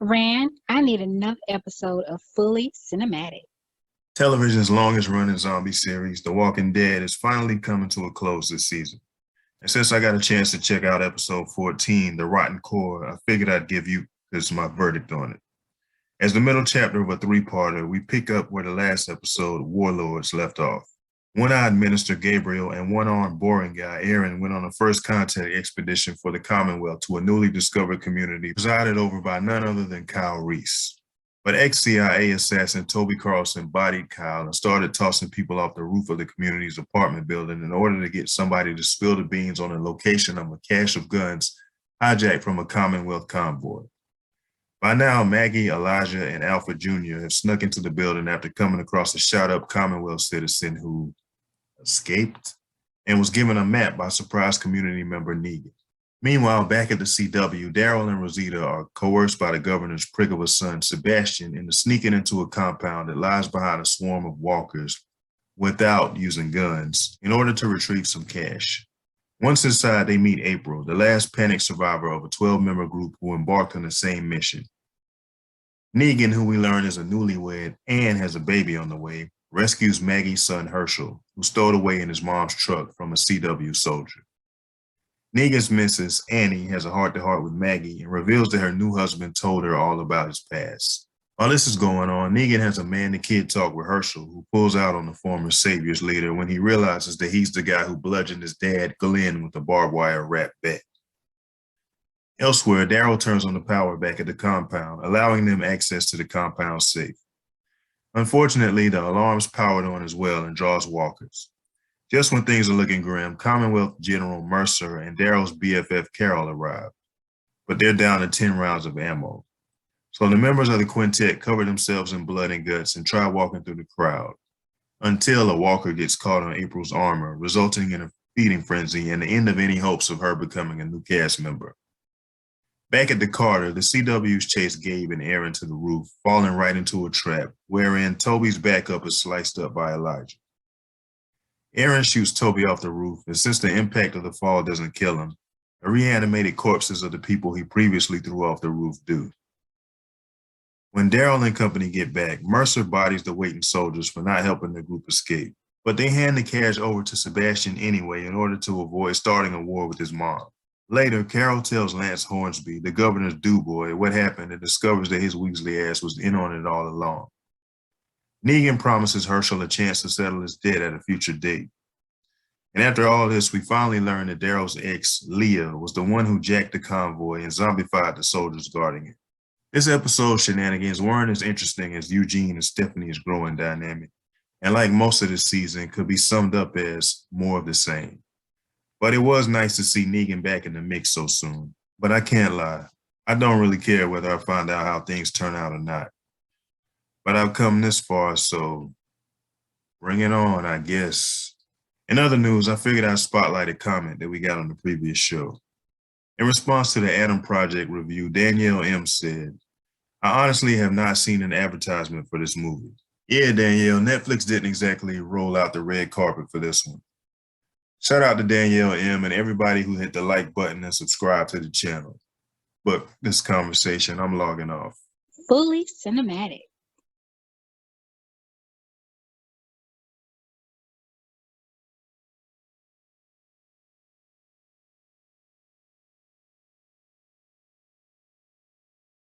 Rand, I need another episode of Fully Cinematic. Television's longest-running zombie series, The Walking Dead, is finally coming to a close this season. And since I got a chance to check out episode 14, The Rotten Core, I figured I'd give you this my verdict on it. As the middle chapter of a three-parter, we pick up where the last episode, Warlords, left off. One-eyed minister Gabriel and one-armed boring guy Aaron went on a first contact expedition for the Commonwealth to a newly discovered community presided over by none other than Kyle Reese. But ex-CIA assassin Toby Carlson bodied Kyle and started tossing people off the roof of the community's apartment building in order to get somebody to spill the beans on the location of a cache of guns hijacked from a Commonwealth convoy. By now, Maggie, Elijah, and Alfred Jr. have snuck into the building after coming across a shot-up Commonwealth citizen who escaped and was given a map by surprise community member Negan. Meanwhile, back at the CW, Daryl and Rosita are coerced by the governor's prick of a son, Sebastian, into sneaking into a compound that lies behind a swarm of walkers without using guns in order to retrieve some cash. Once inside, they meet April, the last panicked survivor of a 12-member group who embarked on the same mission. Negan, who we learn is a newlywed and has a baby on the way, rescues Maggie's son Herschel, who stowed away in his mom's truck from a CW soldier. Negan's missus, Annie, has a heart-to-heart with Maggie and reveals that her new husband told her all about his past. While this is going on, Negan has a man-to-kid talk with Herschel, who pulls out on the former Savior's leader when he realizes that he's the guy who bludgeoned his dad, Glenn, with a barbed wire wrap bat. Elsewhere, Daryl turns on the power back at the compound, allowing them access to the compound safe. Unfortunately, the alarm's powered on as well and draws walkers. Just when things are looking grim, Commonwealth General Mercer and Daryl's BFF Carol arrive, but they're down to 10 rounds of ammo. So the members of the quintet cover themselves in blood and guts and try walking through the crowd, until a walker gets caught on April's armor, resulting in a feeding frenzy and the end of any hopes of her becoming a new cast member. Back at the Carter, the CWs chase Gabe and Aaron to the roof, falling right into a trap, wherein Toby's backup is sliced up by Elijah. Aaron shoots Toby off the roof, and since the impact of the fall doesn't kill him, the reanimated corpses of the people he previously threw off the roof do. When Daryl and company get back, Mercer bodies the waiting soldiers for not helping the group escape, but they hand the cash over to Sebastian anyway in order to avoid starting a war with his mom. Later, Carol tells Lance Hornsby, the governor's do-boy, what happened and discovers that his Weasley ass was in on it all along. Negan promises Herschel a chance to settle his debt at a future date. And after all this, we finally learn that Daryl's ex, Leah, was the one who jacked the convoy and zombified the soldiers guarding it. This episode's shenanigans weren't as interesting as Eugene and Stephanie's growing dynamic, and like most of this season, could be summed up as more of the same. But it was nice to see Negan back in the mix so soon. But I can't lie, I don't really care whether I find out how things turn out or not. But I've come this far, so bring it on, I guess. In other news, I figured I'd spotlight a comment that we got on the previous show. In response to the Adam Project review, Danielle M. said, I honestly have not seen an advertisement for this movie. Yeah, Danielle, Netflix didn't exactly roll out the red carpet for this one. Shout out to Danielle M. and everybody who hit the like button and subscribe to the channel. But this conversation, I'm logging off. Fully Cinematic.